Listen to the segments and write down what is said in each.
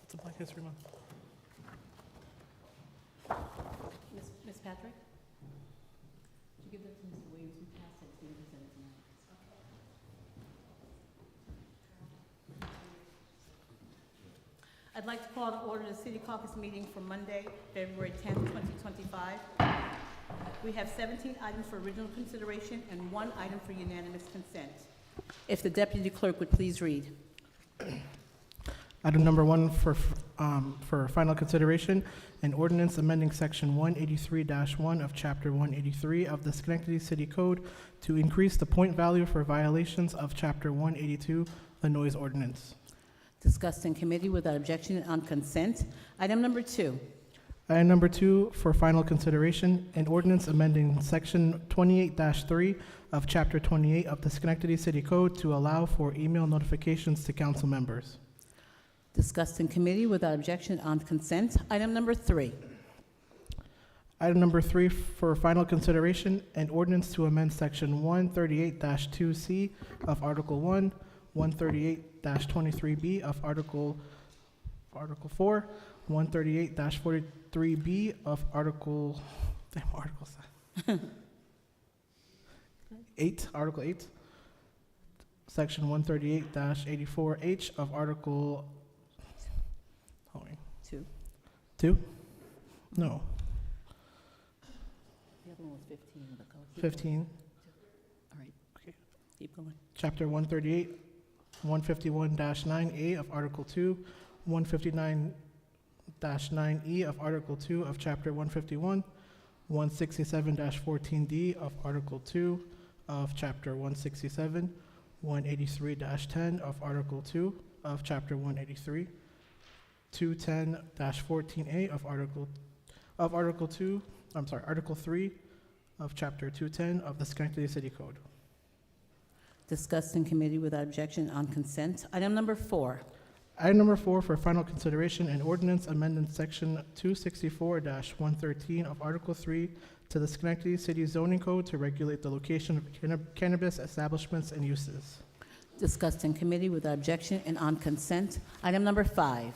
It's a Black History Month. Ms. Patrick? Did you give that to Mr. Williams? We passed it, so you can send it tonight. I'd like to call to order the City Caucus meeting for Monday, February 10th, 2025. We have 17 items for original consideration and 1 item for unanimous consent. If the Deputy Clerk would please read. Item number 1 for final consideration, an ordinance amending section 183-1 of chapter 183 of the Schenectady City Code to increase the point value for violations of chapter 182, the noise ordinance. Discussed in committee without objection and on consent. Item number 2. Item number 2 for final consideration, an ordinance amending section 28-3 of chapter 28 of the Schenectady City Code to allow for email notifications to council members. Discussed in committee without objection on consent. Item number 3. Item number 3 for final consideration, an ordinance to amend section 138-2C of Article 1, 138-23B of Article 4, 138-43B of Article 8, Article 8, section 138-84H of Article 2? No. The other one was 15. But go. Keep 15. Going. All right. Okay. Keep going. Chapter 138, 151-9A of Article 2, 159-9E of Article 2 of Chapter 151, 167-14D of Article 2 of Chapter 167, 183-10 of Article 2 of Chapter 183, 210-14A of Article 3 of Chapter 210 of the Schenectady City Code. Discussed in committee without objection on consent. Item number 4. Item number 4 for final consideration, an ordinance amending section 264-113 of Article 3 to the Schenectady City Zoning Code to regulate the location of cannabis establishments and uses. Discussed in committee without objection and on consent. Item number 5.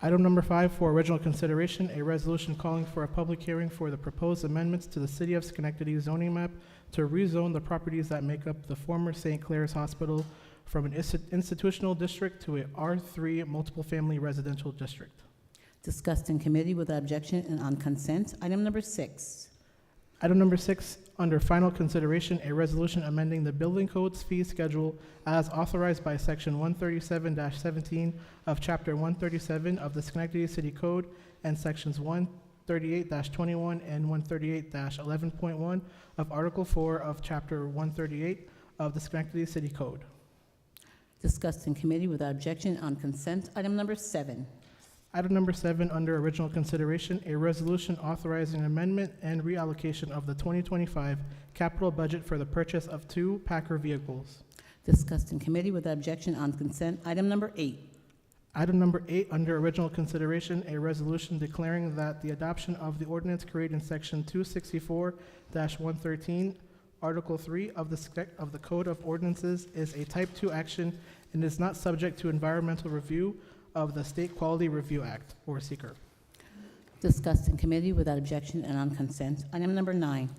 Item number 5 for original consideration, a resolution calling for a public hearing for the proposed amendments to the City of Schenectady zoning map to rezone the properties that make up the former St. Clair's Hospital from an institutional district to a R3 multiple family residential district. Discussed in committee without objection and on consent. Item number 6. Item number 6, under final consideration, a resolution amending the building code's fee schedule as authorized by section 137-17 of chapter 137 of the Schenectady City Code and sections 138-21 and 138-11.1 of Article 4 of chapter 138 of the Schenectady City Code. Discussed in committee without objection on consent. Item number 7. Item number 7, under original consideration, a resolution authorizing amendment and reallocation of the 2025 capital budget for the purchase of 2 Packer vehicles. Discussed in committee without objection on consent. Item number 8. Item number 8, under original consideration, a resolution declaring that the adoption of the ordinance creating section 264-113, Article 3 of the Code of Ordinances is a Type 2 action and is not subject to environmental review of the State Quality Review Act, or SEQR. Discussed in committee without objection and on consent. Item number 9.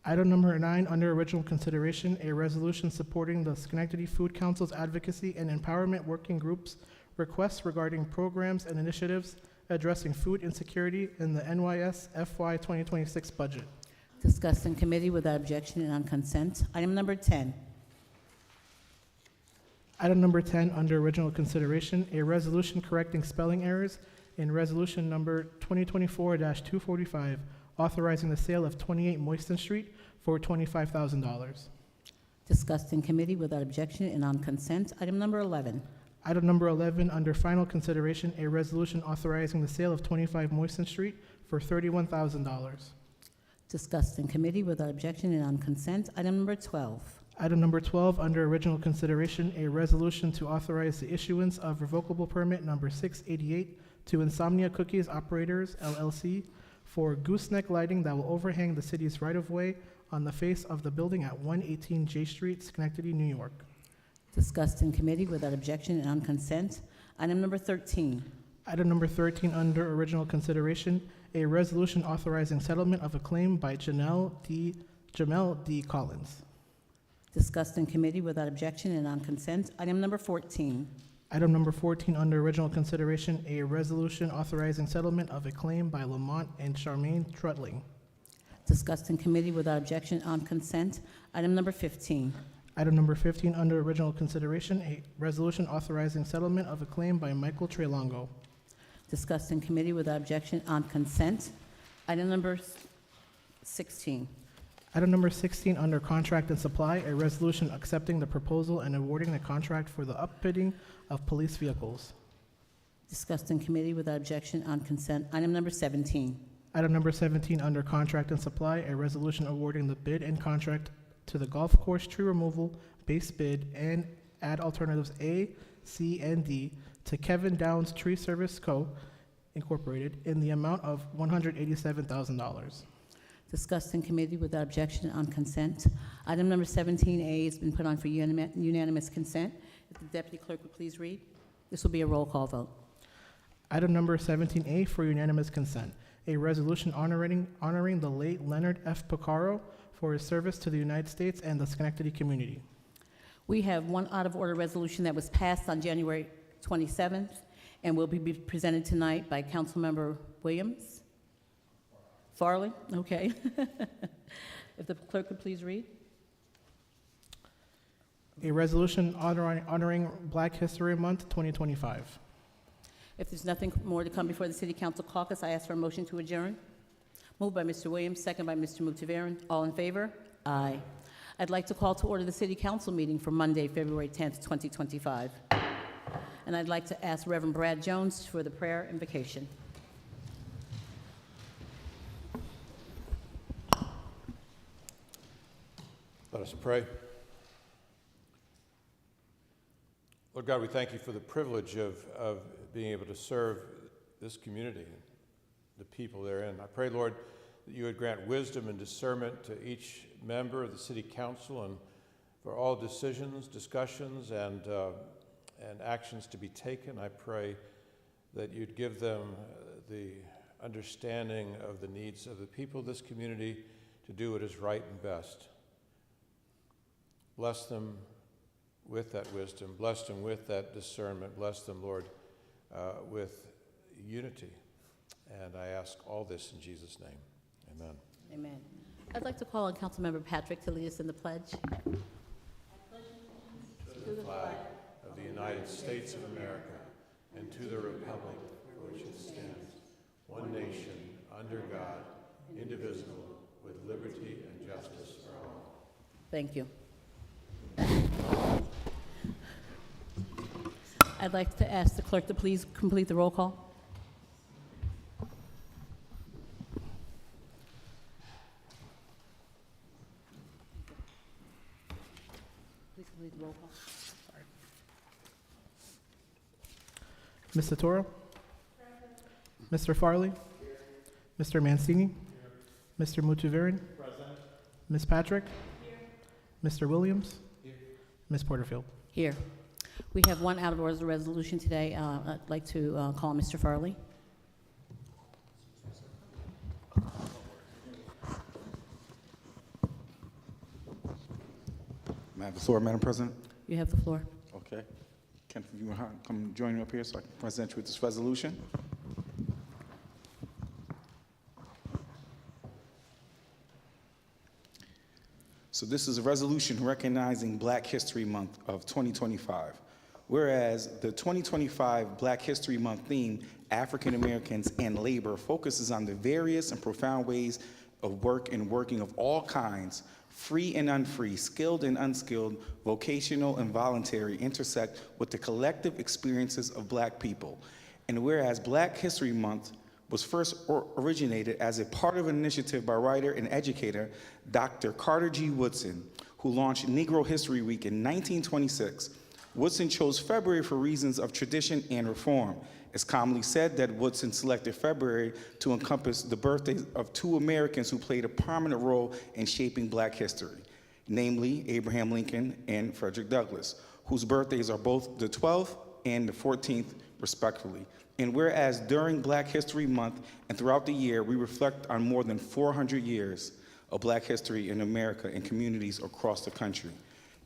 Item number 9, under original consideration, a resolution supporting the Schenectady Food Council's advocacy and empowerment working groups requests regarding programs and initiatives addressing food insecurity in the NYS FY 2026 budget. Discussed in committee without objection and on consent. Item number 10. Item number 10, under original consideration, a resolution correcting spelling errors in resolution number 2024-245, authorizing the sale of 28 Moyston Street for $25,000. Discussed in committee without objection and on consent. Item number 11. Item number 11, under final consideration, a resolution authorizing the sale of 25 Moyston Street for $31,000. Discussed in committee without objection and on consent. Item number 12. Item number 12, under original consideration, a resolution to authorize the issuance of revocable permit number 688 to Insomnia Cookies Operators, LLC, for gooseneck lighting that will overhang the city's right-of-way on the face of the building at 118 J Street, Schenectady, New York. Discussed in committee without objection and on consent. Item number 13. Item number 13 under original consideration, a resolution authorizing settlement of a claim by Jamel D. Collins. Discussed in committee without objection and on consent. Item number 14. Item number 14 under original consideration, a resolution authorizing settlement of a claim by Lamont and Charmaine Trutling. Discussed in committee without objection on consent. Item number 15. Item number 15 under original consideration, a resolution authorizing settlement of a claim by Michael Trelongo. Discussed in committee without objection on consent. Item number 16. Item number 16 under contract and supply, a resolution accepting the proposal and awarding the contract for the upfitting of police vehicles. Discussed in committee without objection on consent. Item number 17. Item number 17 under contract and supply, a resolution awarding the bid and contract to the golf course tree removal base bid and add alternatives A, C, and D to Kevin Downs Tree Service Co. Incorporated in the amount of $187,000. Discussed in committee without objection on consent. Item number 17A has been put on for unanimous consent. If the deputy clerk would please read. This will be a roll call vote. Item number 17A for unanimous consent, a resolution honoring the late Leonard F. Picaro for his service to the United States and the Schenectady community. We have one out-of-order resolution that was passed on January 27th and will be presented tonight by Councilmember Williams. Farley? Okay. If the clerk could please read. A resolution honoring Black History Month 2025. If there's nothing more to come before the City Council caucus, I ask for a motion to adjourn. Moved by Mr. Williams, second by Mr. Mutaverin. All in favor? Aye. I'd like to call to order the City Council meeting for Monday, February 10th, 2025. And I'd like to ask Reverend Brad Jones for the prayer invocation. Let us pray. Lord God, we thank you for the privilege of being able to serve this community, the people therein. I pray, Lord, that you would grant wisdom and discernment to each member of the City Council and for all decisions, discussions, and actions to be taken. I pray that you'd give them the understanding of the needs of the people of this community to do what is right and best. Bless them with that wisdom. Bless them with that discernment. Bless them, Lord, with unity. And I ask all this in Jesus' name. Amen. Amen. I'd like to call on Councilmember Patrick to lead us in the pledge. To the flag of the United States of America and to the republic for which it stands, one nation, under God, indivisible, with liberty and justice for all. Thank you. I'd like to ask the clerk to please complete the roll call. Please complete the roll call. Mr. Toro? Mr. Farley? Mr. Mancini? Mr. Mutaverin? Ms. Patrick? Mr. Williams? Ms. Porterfield? Here. We have one out-of-order resolution today. I'd like to call Mr. Farley. May I have the floor, Madam President? You have the floor. Okay. Ken, you want to come join me up here so I can present you with this resolution? So this is a resolution recognizing Black History Month of 2025. Whereas the 2025 Black History Month theme, African Americans and Labor, focuses on the various and profound ways of work and working of all kinds, free and unfree, skilled and unskilled, vocational and voluntary, intersect with the collective experiences of Black people. And whereas Black History Month was first originated as a part of an initiative by writer and educator Dr. Carter G. Woodson, who launched Negro History Week in 1926, Woodson chose February for reasons of tradition and reform. It's commonly said that Woodson selected February to encompass the birthdays of two Americans who played a prominent role in shaping Black history. namely Abraham Lincoln and Frederick Douglass, whose birthdays are both the 12th and the 14th, respectively. And whereas during Black History Month and throughout the year, we reflect on more than 400 years of Black history in America and communities across the country,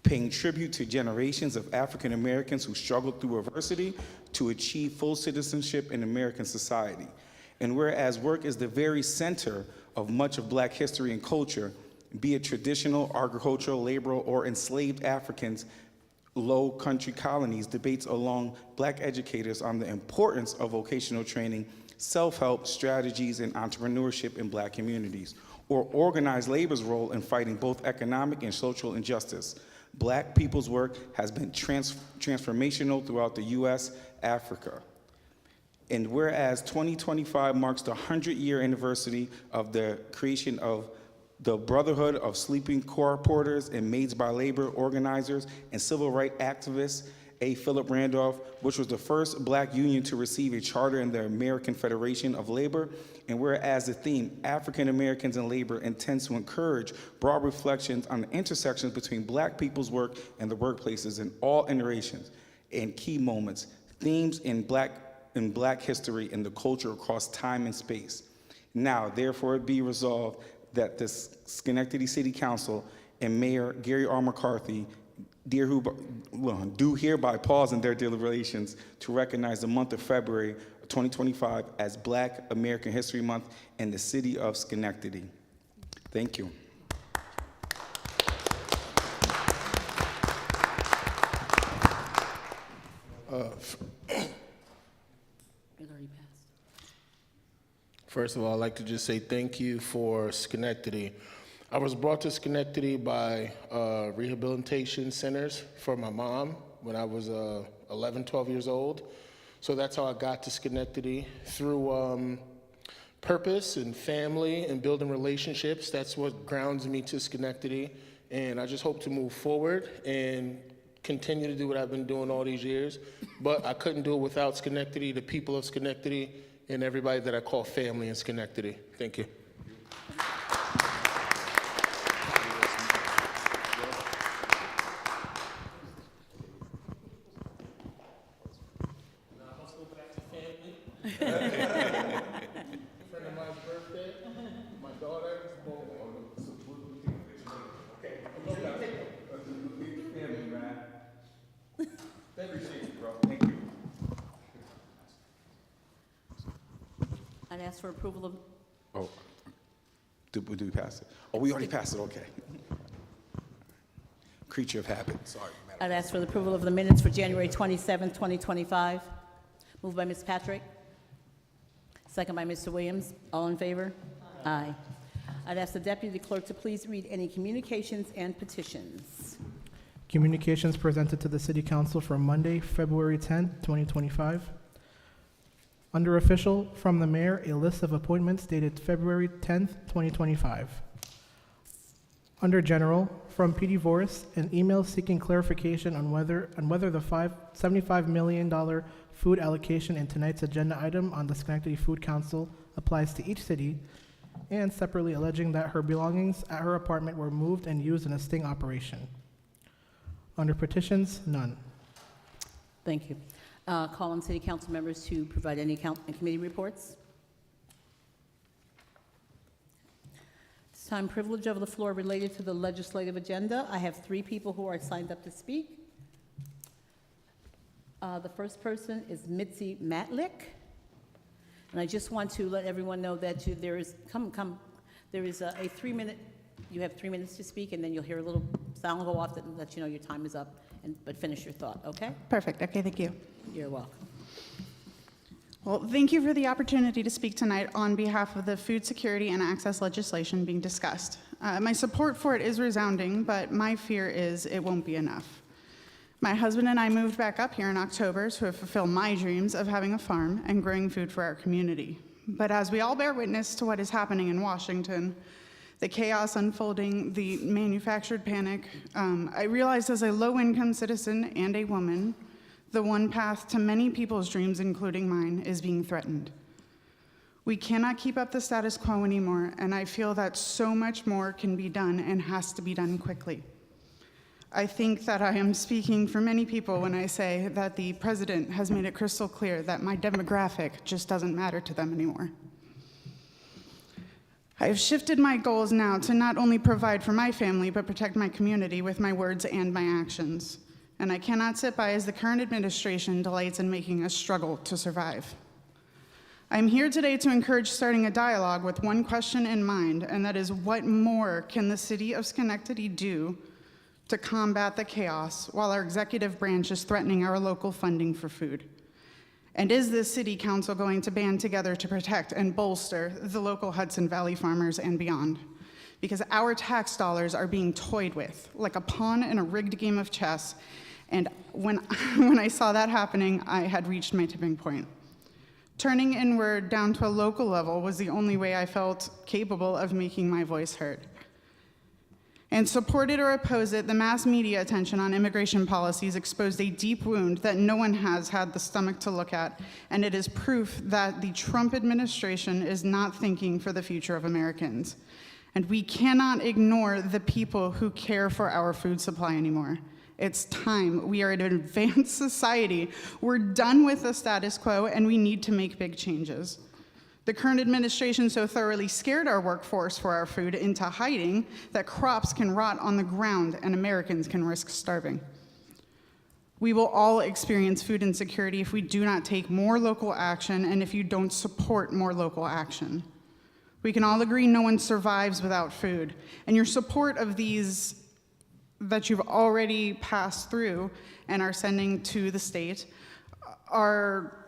paying tribute to generations of African Americans who struggled through adversity to achieve full citizenship in American society. And whereas work is the very center of much of Black history and culture, be it traditional agricultural, labor, or enslaved Africans, low country colonies, debates along Black educators on the importance of vocational training, self-help strategies, and entrepreneurship in Black communities, or organized labor's role in fighting both economic and social injustice. Black people's work has been transformational throughout the U.S., Africa. And whereas 2025 marks the 100-year anniversary of the creation of the Brotherhood of Sleeping Car Porters and Maids by Labor organizers and civil rights activist A. Philip Randolph, which was the first Black union to receive a charter in the American Federation of Labor, and whereas the theme, African Americans and Labor, intends to encourage broad reflections on the intersections between Black people's work and the workplaces in all iterations and key moments, themes in Black history and the culture across time and space. Now, therefore, it be resolved that the Schenectady City Council and Mayor Gary R. McCarthy do hereby pause in their deliberations to recognize the month of February 2025 as Black American History Month in the city of Schenectady. Thank you. First of all, I'd like to just say thank you for Schenectady. I was brought to Schenectady by rehabilitation centers for my mom when I was 11, 12 years old. So that's how I got to Schenectady, through purpose and family and building relationships. That's what grounds me to Schenectady. And I just hope to move forward and continue to do what I've been doing all these years. But I couldn't do it without Schenectady, the people of Schenectady, and everybody that I call family in Schenectady. Thank you. Friend of mine's birthday, my daughter's born. Thank you. I'd ask for approval of, Oh, did we pass it? Oh, we already passed it, okay. Creature of habit, sorry, Madam. I'd ask for the approval of the minutes for January 27th, 2025. Moved by Ms. Patrick. Second by Mr. Williams. All in favor? Aye. I'd ask the deputy clerk to please read any communications and petitions. Communications presented to the City Council for Monday, February 10th, 2025. Under official, from the mayor, a list of appointments dated February 10th, 2025. Under general, from PD Voris, an email seeking clarification on whether the $75 million food allocation in tonight's agenda item on the Schenectady Food Council applies to each city, and separately alleging that her belongings at her apartment were moved and used in a sting operation. Under petitions, none. Thank you. Call on city council members to provide any committee reports. This time, privilege of the floor related to the legislative agenda. I have 3 people who are signed up to speak. The first person is Mitzi Matlick. And I just want to let everyone know that there is a 3-minute, you have 3 minutes to speak, and then you'll hear a little sound go off that lets you know your time is up, but finish your thought, okay? Perfect. Okay, thank you. You're welcome. Well, thank you for the opportunity to speak tonight on behalf of the food security and access legislation being discussed. My support for it is resounding, but my fear is it won't be enough. My husband and I moved back up here in October to fulfill my dreams of having a farm and growing food for our community. But as we all bear witness to what is happening in Washington, the chaos unfolding, the manufactured panic, I realized as a low-income citizen and a woman, the one path to many people's dreams, including mine, is being threatened. We cannot keep up the status quo anymore, and I feel that so much more can be done and has to be done quickly. I think that I am speaking for many people when I say that the president has made it crystal clear that my demographic just doesn't matter to them anymore. I have shifted my goals now to not only provide for my family, but protect my community with my words and my actions. And I cannot sit by as the current administration delights in making us struggle to survive. I'm here today to encourage starting a dialogue with one question in mind, and that is, what more can the city of Schenectady do to combat the chaos while our executive branch is threatening our local funding for food? And is this city council going to band together to protect and bolster the local Hudson Valley farmers and beyond? Because our tax dollars are being toyed with like a pawn in a rigged game of chess. And when I saw that happening, I had reached my tipping point. Turning inward down to a local level was the only way I felt capable of making my voice heard. And support it or oppose it, the mass media attention on immigration policies exposed a deep wound that no one has had the stomach to look at, and it is proof that the Trump administration is not thinking for the future of Americans. And we cannot ignore the people who care for our food supply anymore. It's time. We are an advanced society. We're done with the status quo, and we need to make big changes. The current administration so thoroughly scared our workforce for our food into hiding that crops can rot on the ground and Americans can risk starving. We will all experience food insecurity if we do not take more local action and if you don't support more local action. We can all agree no one survives without food, and your support of these that you've already passed through and are sending to the state are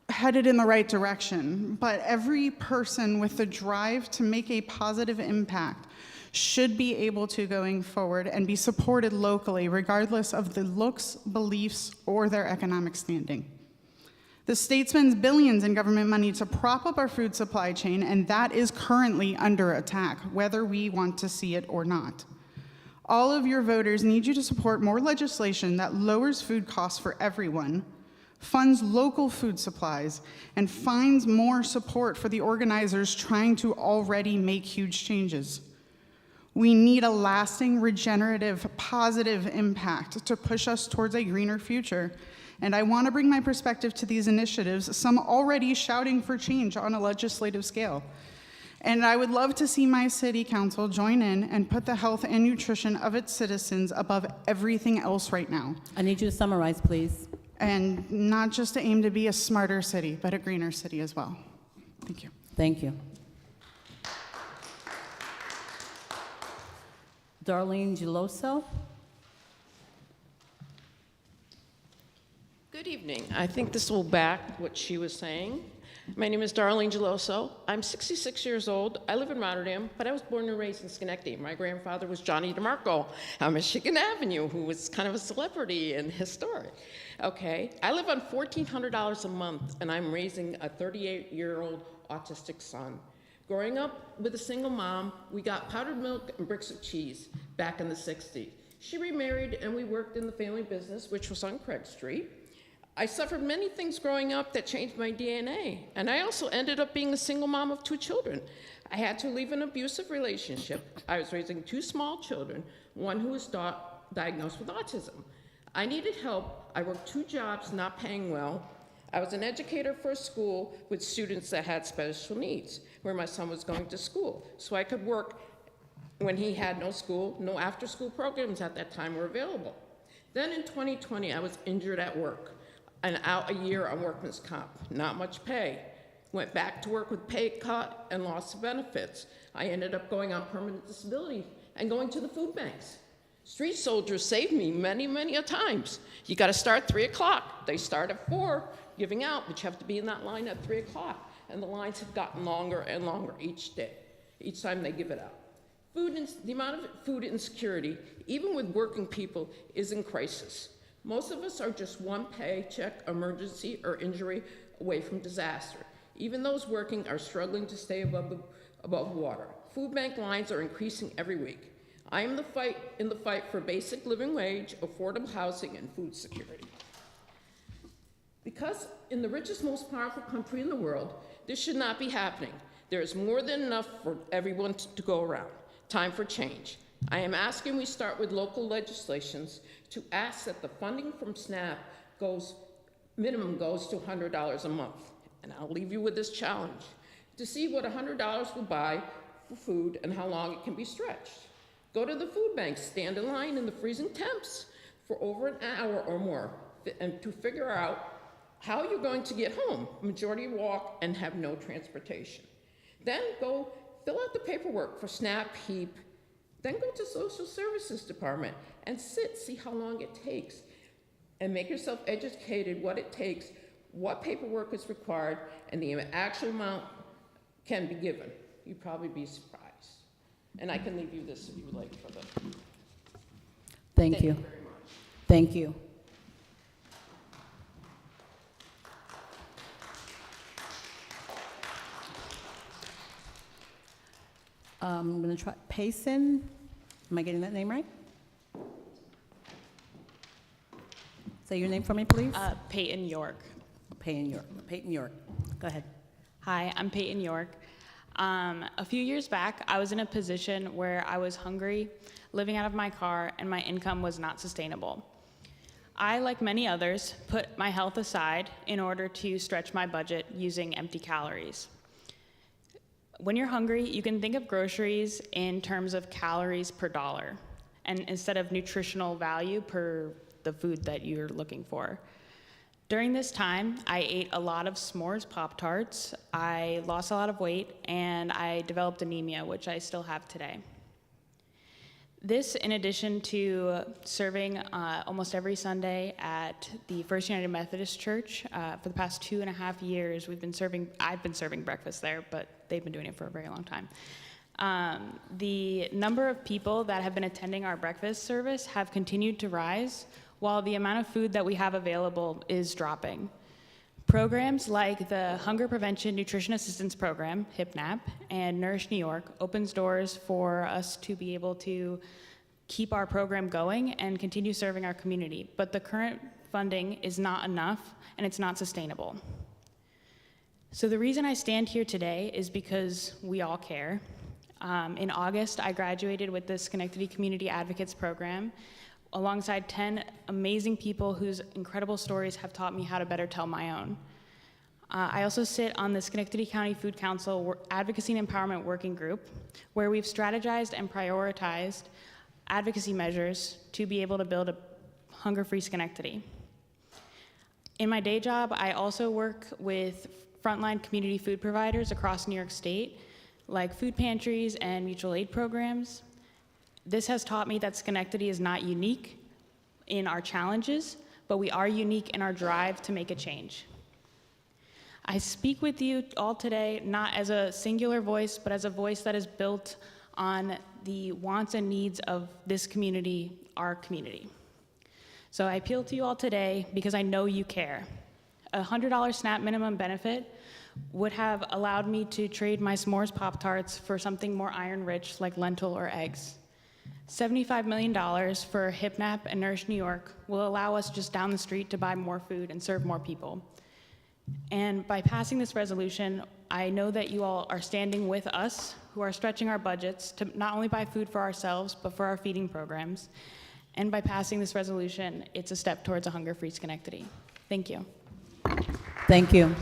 headed in the right direction, but every person with the drive to make a positive impact should be able to, going forward, and be supported locally, regardless of the looks, beliefs, or their economic standing. The state spends billions in government money to prop up our food supply chain, and that is currently under attack, whether we want to see it or not. All of your voters need you to support more legislation that lowers food costs for everyone, funds local food supplies, and finds more support for the organizers trying to already make huge changes. We need a lasting, regenerative, positive impact to push us towards a greener future. And I want to bring my perspective to these initiatives, some already shouting for change on a legislative scale. And I would love to see my city council join in and put the health and nutrition of its citizens above everything else right now. I need you to summarize, please. And not just to aim to be a smarter city, but a greener city as well. Thank you. Thank you. Darlene Geloso. Good evening. I think this will back what she was saying. My name is Darlene Geloso. I'm 66 years old. I live in Rotterdam, but I was born and raised in Schenectady. My grandfather was Johnny DeMarco on Michigan Avenue, who was kind of a celebrity and historic. Okay, I live on $1,400 a month, and I'm raising a 38-year-old autistic son. Growing up with a single mom, we got powdered milk and bricks of cheese back in the 60s. She remarried, and we worked in the family business, which was on Craig Street. I suffered many things growing up that changed my DNA, and I also ended up being a single mom of 2 children. I had to leave an abusive relationship. I was raising 2 small children, one who was diagnosed with autism. I needed help. I worked 2 jobs, not paying well. I was an educator for a school with students that had special needs, where my son was going to school, so I could work when he had no school. No after-school programs at that time were available. Then in 2020, I was injured at work and out a year on workman's comp, not much pay. Went back to work with pay cut and loss of benefits. I ended up going on permanent disability and going to the food banks. Street soldiers saved me many, many a times. You gotta start 3 o'clock. They start at 4, giving out, but you have to be in that line at 3 o'clock. And the lines have gotten longer and longer each day, each time they give it out. The amount of food insecurity, even with working people, is in crisis. Most of us are just one paycheck, emergency, or injury away from disaster. Even those working are struggling to stay above water. Food bank lines are increasing every week. I am in the fight for basic living wage, affordable housing, and food security. Because in the richest, most powerful country in the world, this should not be happening. There is more than enough for everyone to go around. Time for change. I am asking we start with local legislations to ask that the funding from SNAP minimum goes to $100 a month. And I'll leave you with this challenge, to see what $100 will buy for food and how long it can be stretched. Go to the food bank, stand in line in the freezing temps for over an hour or more, and to figure out how you're going to get home. Majority walk and have no transportation. Then go fill out the paperwork for SNAP, HEAP, then go to Social Services Department and see how long it takes, and make yourself educated what it takes, what paperwork is required, and the actual amount can be given. You'd probably be surprised. And I can leave you this if you would like for the. Thank you. Very much. Thank you. I'm going to try Payson. Am I getting that name right? Say your name for me, please. Peyton York. Peyton York. Peyton York. Go ahead. Hi, I'm Peyton York. A few years back, I was in a position where I was hungry, living out of my car, and my income was not sustainable. I, like many others, put my health aside in order to stretch my budget using empty calories. When you're hungry, you can think of groceries in terms of calories per dollar, and instead of nutritional value per the food that you're looking for. During this time, I ate a lot of s'mores Pop-Tarts, I lost a lot of weight, and I developed anemia, which I still have today. This, in addition to serving almost every Sunday at the First United Methodist Church, for the past 2.5 years, I've been serving breakfast there, but they've been doing it for a very long time. The number of people that have been attending our breakfast service have continued to rise, while the amount of food that we have available is dropping. Programs like the Hunger Prevention Nutrition Assistance Program, HIPNAP, and Nourish New York opens doors for us to be able to keep our program going and continue serving our community. But the current funding is not enough, and it's not sustainable. So the reason I stand here today is because we all care. In August, I graduated with the Schenectady Community Advocates Program, alongside 10 amazing people whose incredible stories have taught me how to better tell my own. I also sit on the Schenectady County Food Council Advocacy and Empowerment Working Group, where we've strategized and prioritized advocacy measures to be able to build a hunger-free Schenectady. In my day job, I also work with frontline community food providers across New York State, like food pantries and mutual aid programs. This has taught me that Schenectady is not unique in our challenges, but we are unique in our drive to make a change. I speak with you all today not as a singular voice, but as a voice that is built on the wants and needs of this community, our community. So I appeal to you all today because I know you care. A $100 SNAP minimum benefit would have allowed me to trade my s'mores Pop-Tarts for something more iron-rich like lentil or eggs. $75 million for HIPNAP and Nourish New York will allow us just down the street to buy more food and serve more people. And by passing this resolution, I know that you all are standing with us who are stretching our budgets to not only buy food for ourselves, but for our feeding programs. And by passing this resolution, it's a step towards a hunger-free Schenectady. Thank you. Thank you.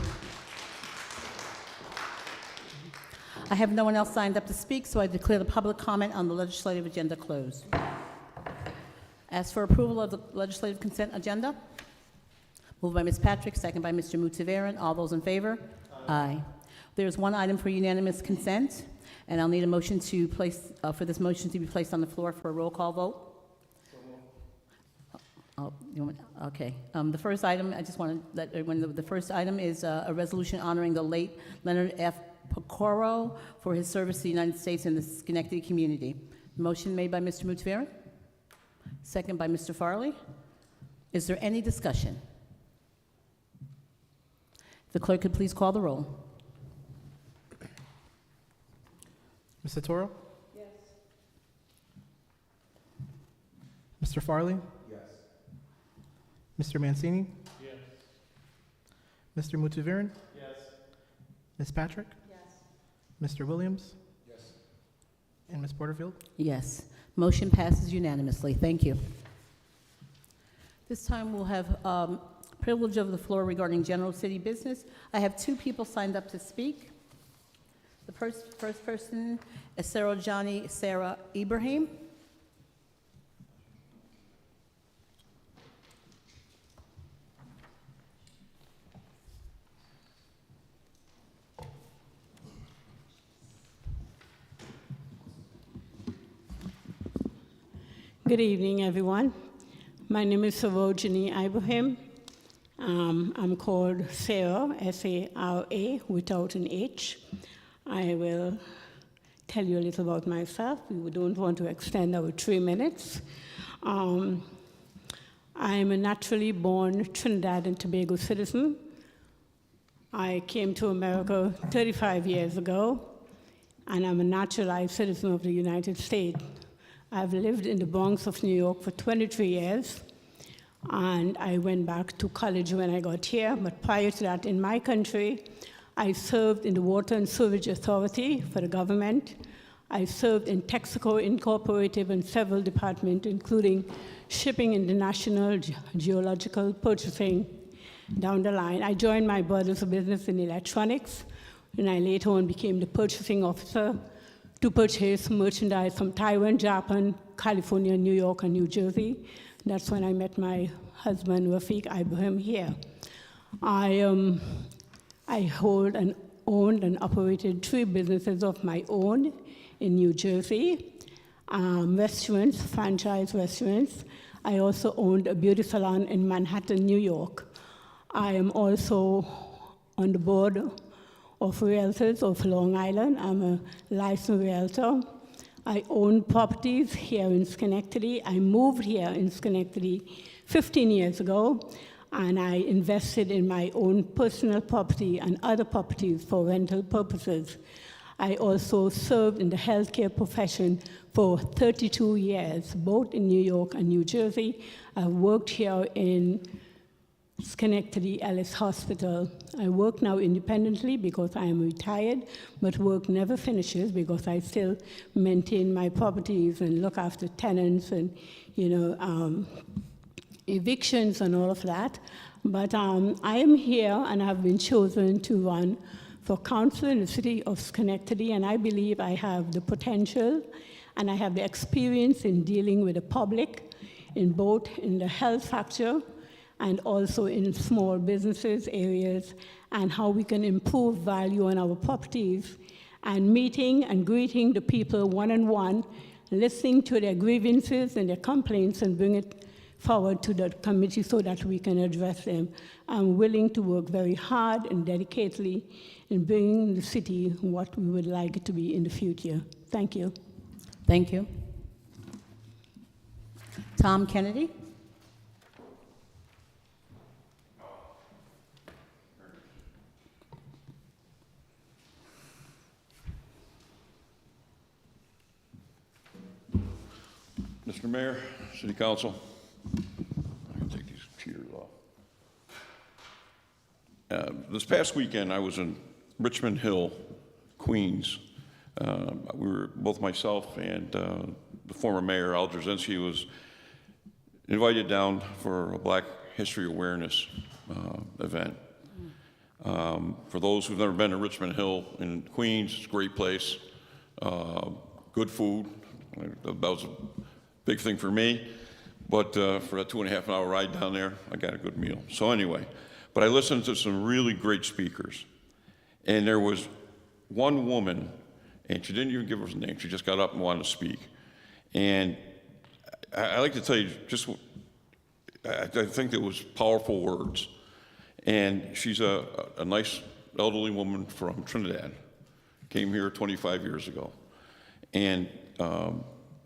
I have no one else signed up to speak, so I declare the public comment on the legislative agenda closed. As for approval of the legislative consent agenda, moved by Ms. Patrick, second by Mr. Mutavaran. All those in favor? Aye. There is one item for unanimous consent, and I'll need a motion to place, for this motion to be placed on the floor for a roll call vote. Oh, okay. The first item, I just want to let everyone know, the first item is a resolution honoring the late Leonard F. Pecoro for his service to the United States and the Schenectady community. Motion made by Mr. Mutavaran, second by Mr. Farley. Is there any discussion? The clerk could please call the roll. Mr. Toro? Yes. Mr. Farley? Yes. Mr. Mancini? Yes. Mr. Muthaviran? Yes. Ms. Patrick? Yes. Mr. Williams? Yes. And Ms. Porterfield? Yes. Motion passes unanimously. Thank you. This time we'll have privilege of the floor regarding general city business. I have 2 people signed up to speak. The first person is Sarah Ibrahim. Good evening, everyone. My name is Sarojini Ibrahim. I'm called Sarah, S-A-R-A, without an H. I will tell you a little about myself. We don't want to extend our 3 minutes. I'm a naturally born Trinidad and Tobago citizen. I came to America 35 years ago, and I'm a naturalized citizen of the United States. I've lived in the Bronx of New York for 23 years, and I went back to college when I got here. But prior to that, in my country, I served in the Water and Sewage Authority for the government. I served in Texaco Incorporated and several departments, including shipping, international, geological, purchasing, down the line. I joined my brother's business in electronics, and I later on became the purchasing officer to purchase merchandise from Taiwan, Japan, California, New York, and New Jersey. That's when I met my husband, Rafiq Ibrahim, here. I hold and owned and operated 3 businesses of my own in New Jersey, restaurants, franchise restaurants. I also owned a beauty salon in Manhattan, New York. I am also on the board of Realtors of Long Island. I'm a licensed realtor. I own properties here in Schenectady. I moved here in Schenectady 15 years ago, and I invested in my own personal property and other properties for rental purposes. I also served in the healthcare profession for 32 years, both in New York and New Jersey. I worked here in Schenectady Ellis Hospital. I work now independently because I am retired, but work never finishes because I still maintain my properties and look after tenants and, evictions and all of that. But I am here and I have been chosen to run for council in the city of Schenectady, and I believe I have the potential and I have the experience in dealing with the public in both in the health sector and also in small businesses areas, and how we can improve value on our properties, and meeting and greeting the people one-on-one, listening to their grievances and their complaints and bring it forward to the committee so that we can address them. I'm willing to work very hard and dedicatedly in bringing the city what we would like it to be in the future. Thank you. Thank you. Tom Kennedy. Mr. Mayor, City Council, I can take these cheaters off. This past weekend, I was in Richmond Hill, Queens. We were, both myself and the former mayor, Al Drzezinski, was invited down for a Black History Awareness event. For those who've never been to Richmond Hill in Queens, it's a great place, good food. That was a big thing for me, but for a 2.5 hour ride down there, I got a good meal. So anyway, but I listened to some really great speakers, and there was one woman, and she didn't even give her name, she just got up and wanted to speak. And I like to tell you, just, I think it was powerful words. And she's a nice elderly woman from Trinidad, came here 25 years ago. And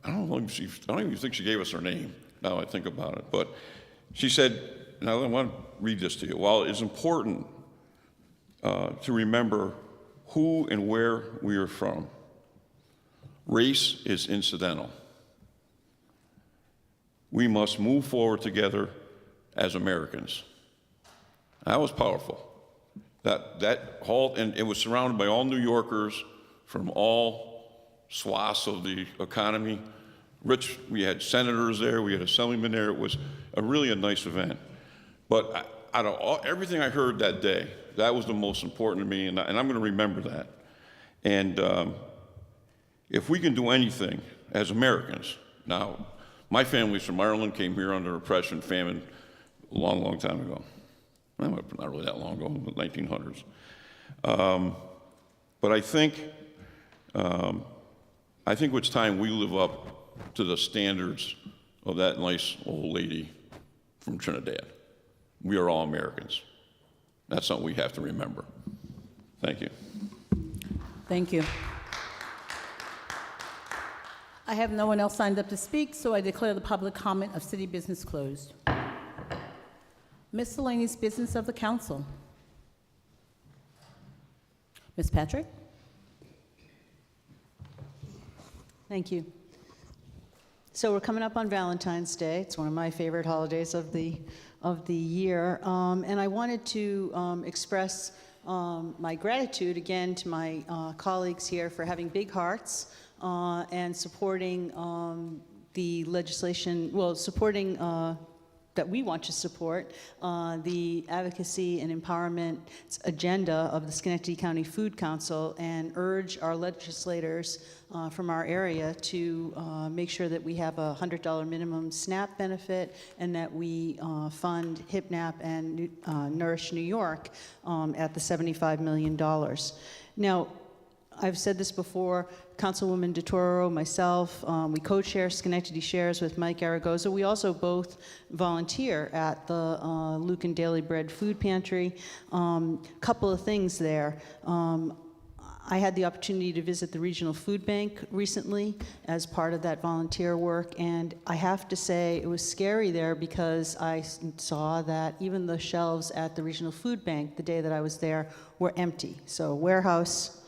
I don't even think she gave us her name, now I think about it. But she said, now I want to read this to you. While it is important to remember who and where we are from, race is incidental. We must move forward together as Americans. That was powerful. That hall, and it was surrounded by all New Yorkers from all swaths of the economy. Rich, we had senators there, we had assemblymen there. It was really a nice event. But out of everything I heard that day, that was the most important to me, and I'm going to remember that. And if we can do anything as Americans, now, my family's from Ireland, came here under oppression, famine, a long, long time ago. Well, not really that long ago, the 1900s. But I think it's time we live up to the standards of that nice old lady from Trinidad. We are all Americans. That's something we have to remember. Thank you. Thank you. I have no one else signed up to speak, so I declare the public comment of city business closed. Miscellaneous business of the council. Ms. Patrick? Thank you. So we're coming up on Valentine's Day. It's one of my favorite holidays of the year, and I wanted to express my gratitude again to my colleagues here for having big hearts and supporting the legislation. Well, supporting that we want to support the advocacy and empowerment agenda of the Schenectady County Food Council, and urge our legislators from our area to make sure that we have a $100 minimum SNAP benefit, and that we fund HIPNAP and Nourish New York at the $75 million. Now, I've said this before, Councilwoman DeToro, myself, we co-chair Schenectady Shares with Mike Aragoza. We also both volunteer at the Lucan Daily Bread Food Pantry. Couple of things there. I had the opportunity to visit the Regional Food Bank recently as part of that volunteer work, and I have to say it was scary there because I saw that even the shelves at the Regional Food Bank the day that I was there were empty. So warehouse,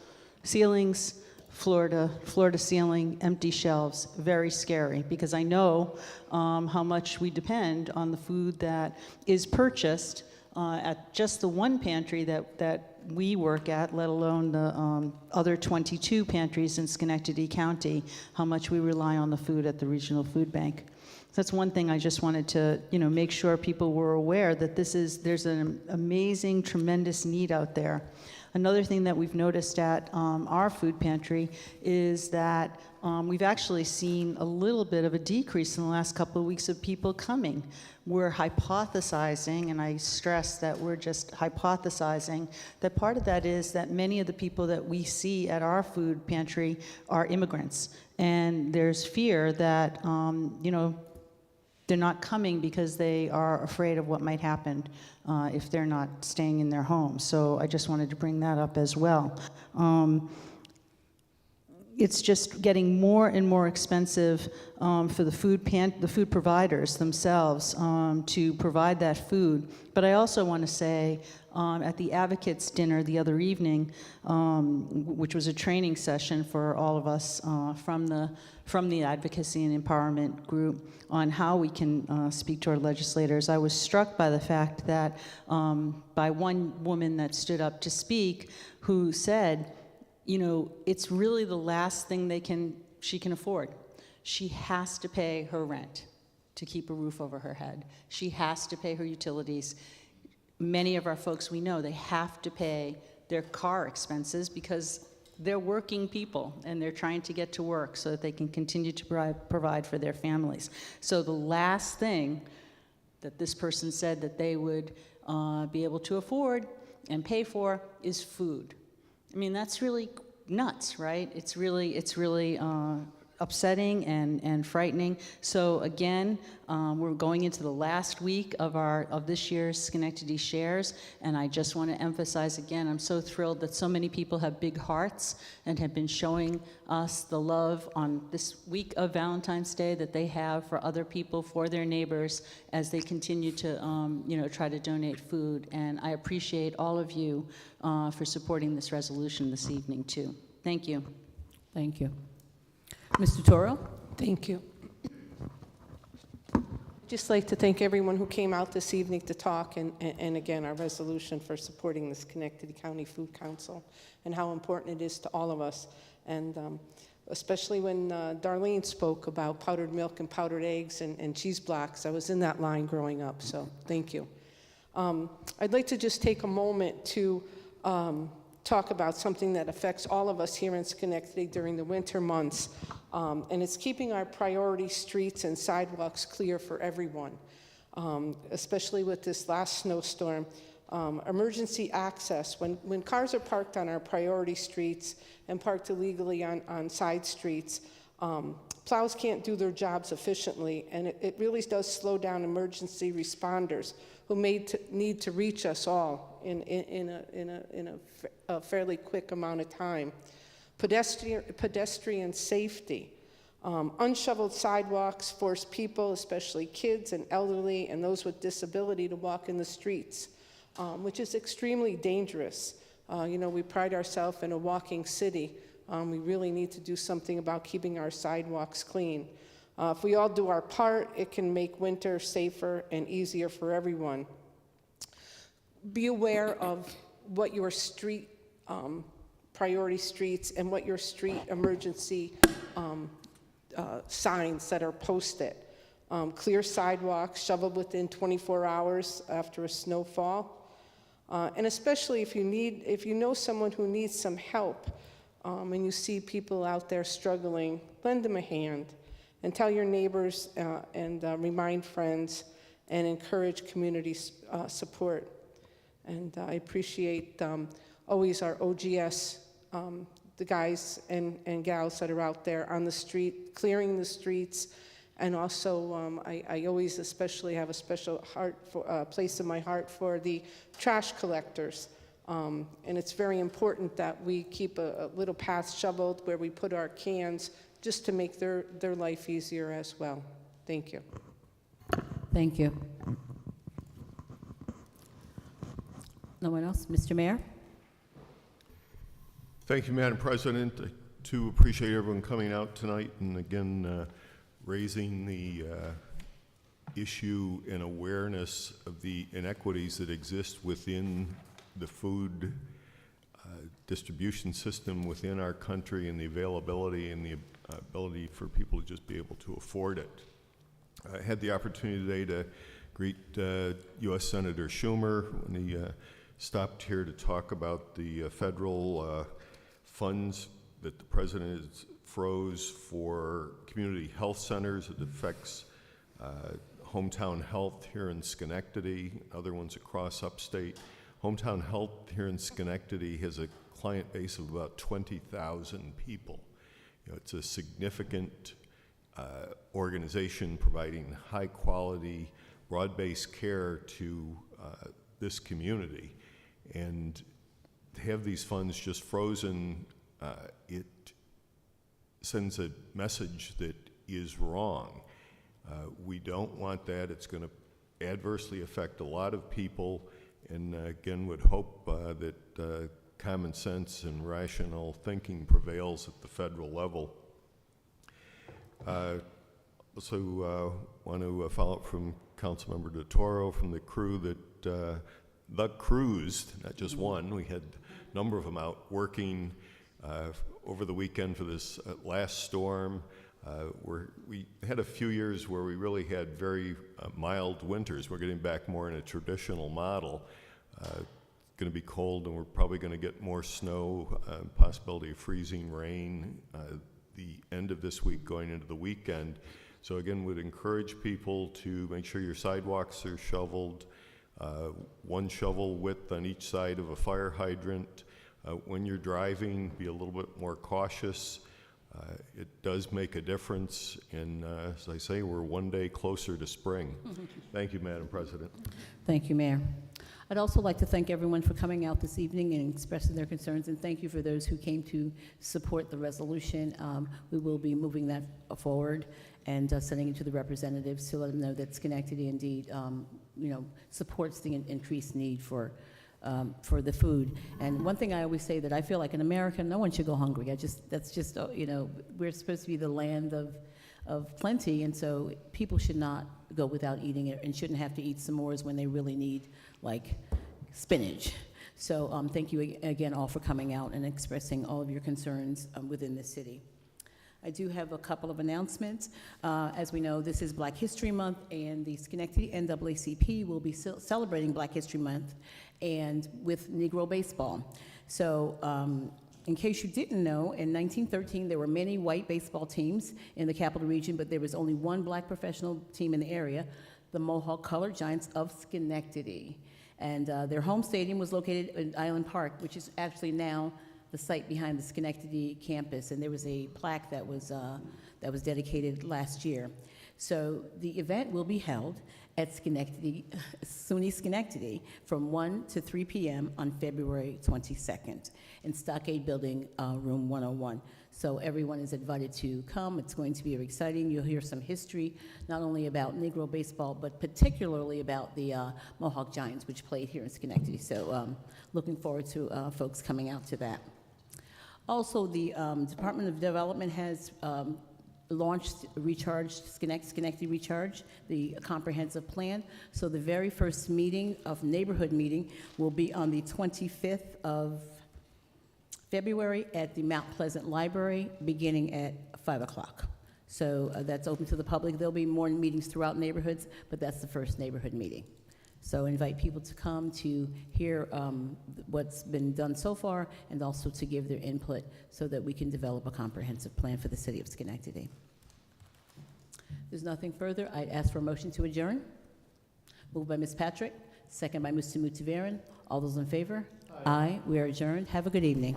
ceilings, floor to ceiling, empty shelves, very scary, because I know how much we depend on the food that is purchased at just the one pantry that we work at, let alone the other 22 pantries in Schenectady County, how much we rely on the food at the Regional Food Bank. So that's one thing I just wanted to, make sure people were aware that there's an amazing, tremendous need out there. Another thing that we've noticed at our food pantry is that we've actually seen a little bit of a decrease in the last couple of weeks of people coming. We're hypothesizing, and I stress that we're just hypothesizing, that part of that is that many of the people that we see at our food pantry are immigrants. And there's fear that, they're not coming because they are afraid of what might happen if they're not staying in their homes. So I just wanted to bring that up as well. It's just getting more and more expensive for the food providers themselves to provide that food. But I also want to say, at the Advocates Dinner the other evening, which was a training session for all of us from the Advocacy and Empowerment Group on how we can speak to our legislators, I was struck by the fact that by one woman that stood up to speak, who said, it's really the last thing she can afford. She has to pay her rent to keep a roof over her head. She has to pay her utilities. Many of our folks we know, they have to pay their car expenses because they're working people and they're trying to get to work so that they can continue to provide for their families. So the last thing that this person said that they would be able to afford and pay for is food. I mean, that's really nuts, right? It's really upsetting and frightening. So again, we're going into the last week of this year's Schenectady Shares, and I just want to emphasize again, I'm so thrilled that so many people have big hearts and have been showing us the love on this week of Valentine's Day that they have for other people, for their neighbors, as they continue to try to donate food. And I appreciate all of you for supporting this resolution this evening too. Thank you. Thank you. Mr. Toro? Thank you. just like to thank everyone who came out this evening to talk, and again, our resolution for supporting the Schenectady County Food Council and how important it is to all of us. And especially when Darlene spoke about powdered milk and powdered eggs and cheese blocks. I was in that line growing up, so thank you. I'd like to just take a moment to talk about something that affects all of us here in Schenectady during the winter months, and it's keeping our priority streets and sidewalks clear for everyone, especially with this last snowstorm. Emergency access, when cars are parked on our priority streets and parked illegally on side streets, plows can't do their jobs efficiently, and it really does slow down emergency responders who need to reach us all in a fairly quick amount of time. Pedestrian safety. Unshoveled sidewalks force people, especially kids and elderly and those with disability, to walk in the streets, which is extremely dangerous. We pride ourselves in a walking city. We really need to do something about keeping our sidewalks clean. If we all do our part, it can make winter safer and easier for everyone. Be aware of what your street priority streets and what your street emergency signs that are posted. Clear sidewalks, shoveled within 24 hours after a snowfall. And especially if you know someone who needs some help, and you see people out there struggling, lend them a hand and tell your neighbors and remind friends and encourage community support. And I appreciate always our OGS, the guys and gals that are out there on the street, clearing the streets. And also, I always especially have a special place in my heart for the trash collectors. And it's very important that we keep a little path shoveled where we put our cans just to make their life easier as well. Thank you. Thank you. No one else? Mr. Mayor? Thank you, Madam President. I too appreciate everyone coming out tonight and again raising the issue and awareness of the inequities that exist within the food distribution system within our country and the availability and the ability for people to just be able to afford it. I had the opportunity today to greet U.S. Senator Schumer when he stopped here to talk about the federal funds that the president has froze for community health centers. It affects Hometown Health here in Schenectady, other ones across upstate. Hometown Health here in Schenectady has a client base of about 20,000 people. It's a significant organization providing high quality, broad-based care to this community. And to have these funds just frozen, it sends a message that is wrong. We don't want that. It's going to adversely affect a lot of people, and again would hope that common sense and rational thinking prevails at the federal level. Also want to follow up from Councilmember DeToro from the crew that the crews, not just one, we had a number of them out working over the weekend for this last storm. We had a few years where we really had very mild winters. We're getting back more in a traditional model. It's going to be cold, and we're probably going to get more snow, possibility of freezing rain the end of this week going into the weekend. So again, would encourage people to make sure your sidewalks are shoveled, one shovel width on each side of a fire hydrant. When you're driving, be a little bit more cautious. It does make a difference, and as I say, we're one day closer to spring. Thank you, Madam President. Thank you, Mayor. I'd also like to thank everyone for coming out this evening and expressing their concerns, and thank you for those who came to support the resolution. We will be moving that forward and sending it to the representatives to let them know that Schenectady indeed, supports the increased need for the food. And one thing I always say that I feel like in America, no one should go hungry. That's just we're supposed to be the land of plenty, and so people should not go without eating it and shouldn't have to eat s'mores when they really need, like, spinach. So thank you again all for coming out and expressing all of your concerns within the city. I do have a couple of announcements. As we know, this is Black History Month, and the Schenectady NAACP will be celebrating Black History Month and with Negro baseball. So in case you didn't know, in 1913, there were many white baseball teams in the capital region, but there was only one black professional team in the area, the Mohawk Colored Giants of Schenectady. And their home stadium was located in Island Park, which is actually now the site behind the Schenectady campus, and there was a plaque that was dedicated last year. So the event will be held at Schenectady, SUNY Schenectady, from 1 to 3 p.m. on February 22nd in Stockade Building, room 101. So everyone is invited to come. It's going to be very exciting. You'll hear some history, not only about Negro baseball, but particularly about the Mohawk Giants, which played here in Schenectady. So looking forward to folks coming out to that. Also, the Department of Development has launched Schenectady Recharge, the comprehensive plan. So the very first neighborhood meeting will be on the 25th of February at the Mount Pleasant Library, beginning at 5 o'clock. So that's open to the public. There'll be more meetings throughout neighborhoods, but that's the first neighborhood meeting. So invite people to come to hear what's been done so far, and also to give their input so that we can develop a comprehensive plan for the city of Schenectady. There's nothing further. I'd ask for a motion to adjourn. Moved by Ms. Patrick, second by Mr. Mutivaran. All those in favor? Aye. We are adjourned. Have a good evening.